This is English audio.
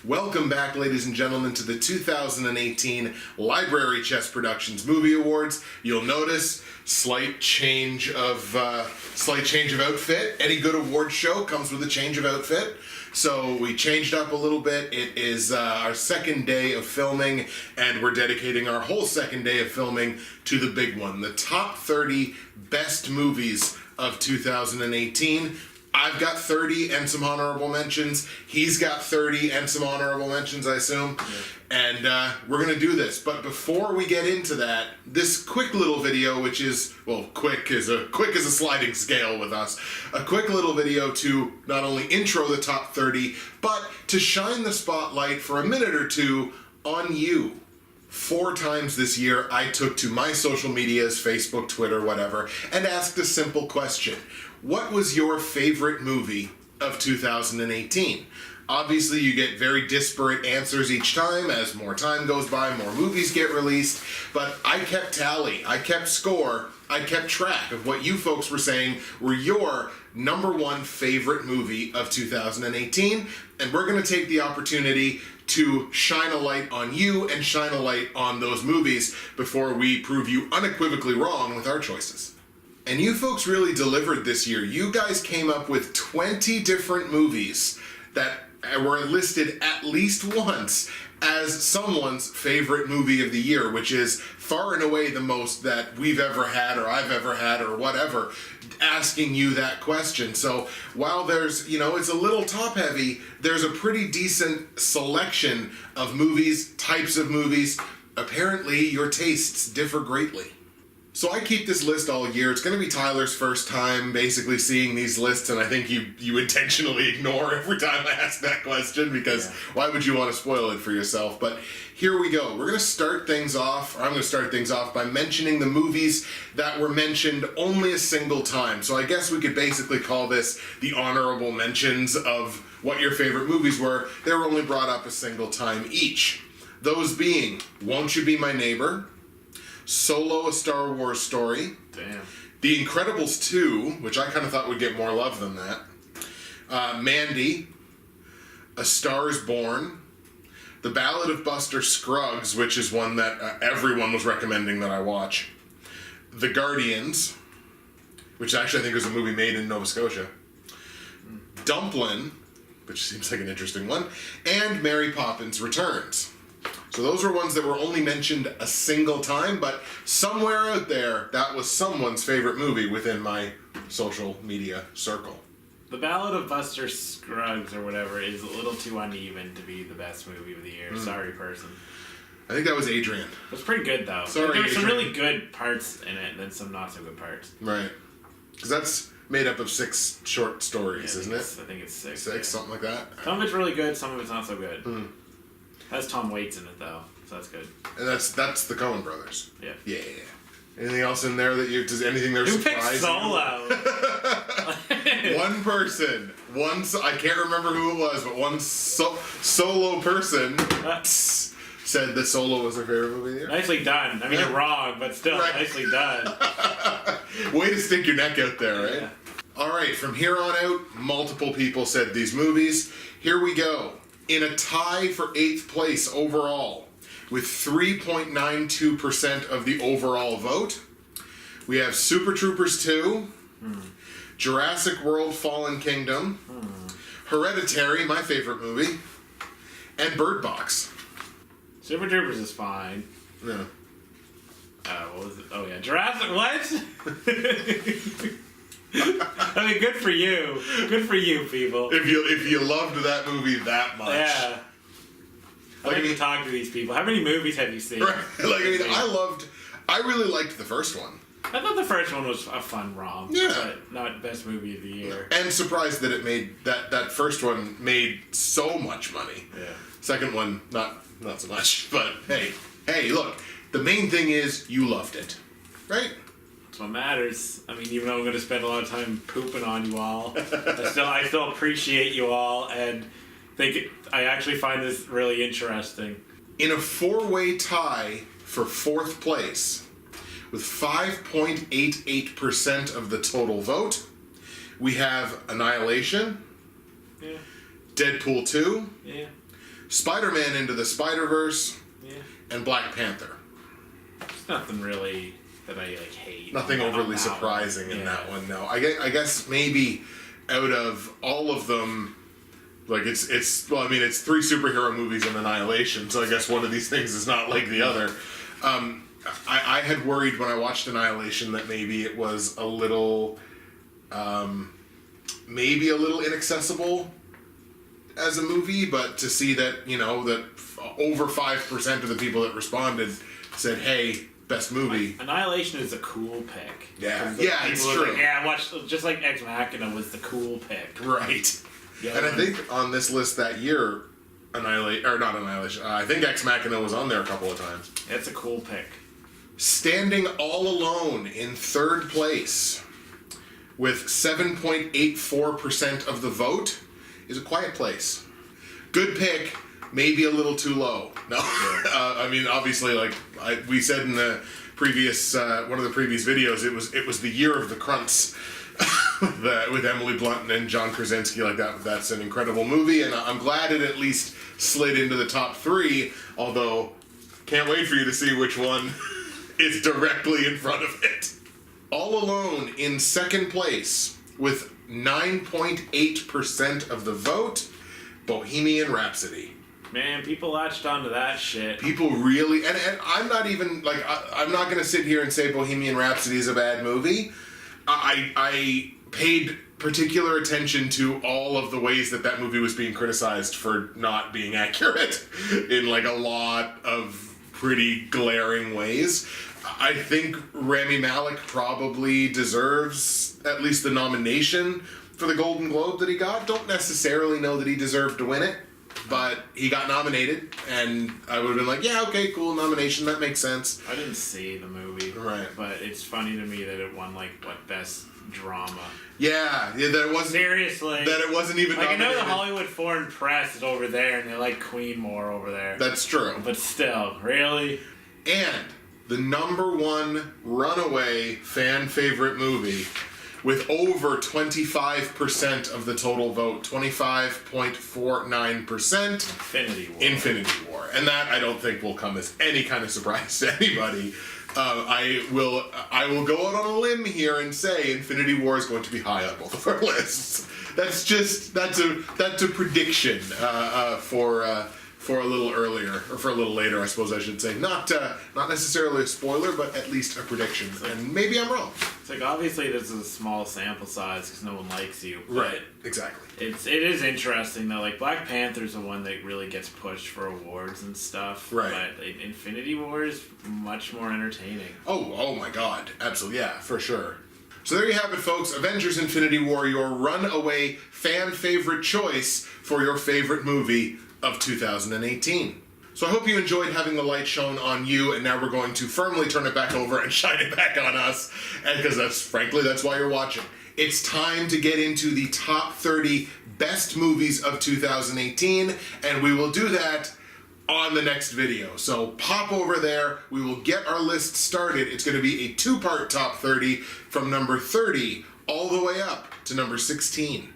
Welcome back, ladies and gentlemen, to the 2018 Library Chess Productions Movie Awards. You'll notice slight change of outfit. Any good award show comes with a change of outfit. So we changed up a little bit. It is our second day of filming, and we're dedicating our whole second day of filming to the big one, the top 30 best movies of 2018. I've got 30 and some honorable mentions. He's got 30 and some honorable mentions, I assume. Yeah. And we're going to do this. But before we get into that, this quick little video, which is, well, quick is a sliding scale with us. A quick little video to not only intro the top 30, but to shine the spotlight for a minute or two on you. 4 times this year, I took to my social medias, Facebook, Twitter, whatever, and asked a simple question. What was your favorite movie of 2018? Obviously, you get very disparate answers each time. As more time goes by, more movies get released. But I kept tally, I kept score, I kept track of what you folks were saying were your number one favorite movie of 2018. And we're going to take the opportunity to shine a light on you and shine a light on those movies before we prove you unequivocally wrong with our choices. And you folks really delivered this year. You guys came up with 20 different movies that were listed at least once as someone's favorite movie of the year, which is far and away the most that we've ever had or I've ever had or whatever, asking you that question. So while there's, it's a little top heavy, there's a pretty decent selection of movies, types of movies. Apparently your tastes differ greatly. So I keep this list all year. It's going to be Tyler's first time basically seeing these lists, and I think you intentionally ignore every time I ask that question because why would you want to spoil it for yourself? But here we go. We're going to start things off, or I'm going to start things off by mentioning the movies that were mentioned only a single time. So I guess we could basically call this the honorable mentions of what your favorite movies were. They were only brought up a single time each. Those being Won't You Be My Neighbor, Solo, A Star Wars Story. Damn. The Incredibles 2, which I kind of thought would get more love than that. Mandy. A Star is Born. The Ballad of Buster Scruggs, which is one that everyone was recommending that I watch. The Guardians, which actually I think was a movie made in Nova Scotia. Dumplin', which seems like an interesting one. And Mary Poppins Returns. So those were ones that were only mentioned a single time, but somewhere out there, that was someone's favorite movie within my social media circle. The Ballad of Buster Scruggs, or whatever, is a little too uneven to be the best movie of the year. Sorry, person. I think that was Adrian. It was pretty good, though. Sorry, there were some Adrian. really good parts in it, and then some not so good parts. Right. Because that's made up of 6 short stories, isn't it? I think it's 6. 6, something like that. Some of it's really good, some of it's not so good. Has Tom Waits in it, though, so that's good. And that's the Coen brothers. Yeah. Yeah. Anything else in there that does anything there surprise you? Who picked Solo? One person. I can't remember who it was, but one solo person said that Solo was their favorite movie of the year. Nicely done. I mean, you're wrong, but still, nicely done. Way to stick your neck out there, right? Yeah. All right, from here on out, multiple people said these movies. Here we go. In a tie for 8th place overall, with 3.92% of the overall vote, we have Super Troopers 2, Jurassic World Fallen Kingdom, Hereditary, my favorite movie, and Bird Box. Super Troopers is fine. No. What was it? Oh, yeah. Jurassic... What? I mean, good for you. Good for you, people. If you loved that movie that much. Yeah. I like to talk to these people. How many movies have you seen? Right. I really liked the first one. I thought the first one was a fun romp. Yeah. But not best movie of the year. And surprised that it made that first one made so much money. Yeah. Second one, not so much. But hey, look. The main thing is you loved it, right? That's what matters. I mean, even though I'm going to spend a lot of time pooping on you all, I still appreciate you all, and I actually find this really interesting. In a 4-way tie for 4th place, with 5.88% of the total vote, we have Annihilation, Yeah. Deadpool 2, Yeah. Spider-Man Into the Spider-Verse, Yeah. and Black Panther. There's nothing really that I hate. Nothing on overly that surprising one. in Yeah. that one, no. I guess maybe out of all of them, like it's 3 superhero movies and Annihilation, so I guess one of these things is not like the other. I had worried when I watched Annihilation that maybe it was a little inaccessible as a movie, but to see that, that over 5% of the people that responded said, hey, best movie. Annihilation is a cool pick. Yeah. 'Cause the Yeah, it's people were true. Like, yeah, I watched, just like Ex Machina was the cool pick. Right. Yeah. And I think on this list that year, I think Ex Machina was on there a couple of times. It's a cool pick. Standing all alone in 3rd place with 7.84% of the vote is A Quiet Place. Good pick, maybe a little too low. No, I mean, obviously, like we said in the previous one of the previous videos, it was the year of the Crunts. With Emily Blunt and John Krasinski, like that's an incredible movie, and I'm glad it at least slid into the top 3, although can't wait for you to see which one is directly in front of it. All Alone in 2nd place with 9.8% of the vote, Bohemian Rhapsody. Man, people latched onto that shit. People really, and I'm not even, like, I'm not going to sit here and say Bohemian Rhapsody is a bad movie. I paid particular attention to all of the ways that movie was being criticized for not being accurate in, like, a lot of pretty glaring ways. I think Rami Malek probably deserves at least the nomination for the Golden Globe that he got. Don't necessarily know that he deserved to win it, but he got nominated, and I would have been like, yeah, okay, cool, nomination, that makes sense. I didn't see the movie. Right. But it's funny to me that it won, best drama. Yeah, that it wasn't... Seriously. That it wasn't even I know nominated. the Hollywood Foreign Press is over there, and they like Queen more over there. That's true. But still, really? And the #1 runaway fan favorite movie with over 25% of the total vote, 25.49%. Infinity War. And that I don't think will come as any kind of surprise to anybody. I will go out on a limb here and say Infinity War is going to be high on both of our lists. That's a prediction for a little earlier, or for a little later, I suppose I should say. Not necessarily a spoiler, but at least a prediction. And maybe I'm wrong. It's like, obviously this is a small sample size because no one likes you. But Right, exactly. it is interesting though. Like, Black Panther's the one that really gets pushed for awards and stuff. Right. But Infinity War is much more entertaining. Oh my god. Absolutely, yeah, for sure. So there you have it, folks. Avengers Infinity War, your runaway fan favorite choice for your favorite movie of 2018. So I hope you enjoyed having the light shown on you, and now we're going to firmly turn it back over and shine it back on us, and because that's why you're watching. It's time to get into the top 30 best movies of 2018, and we will do that on the next video. So pop over there, we will get our list started. It's going to be a 2-part top 30 from number 30 all the way up to number 16.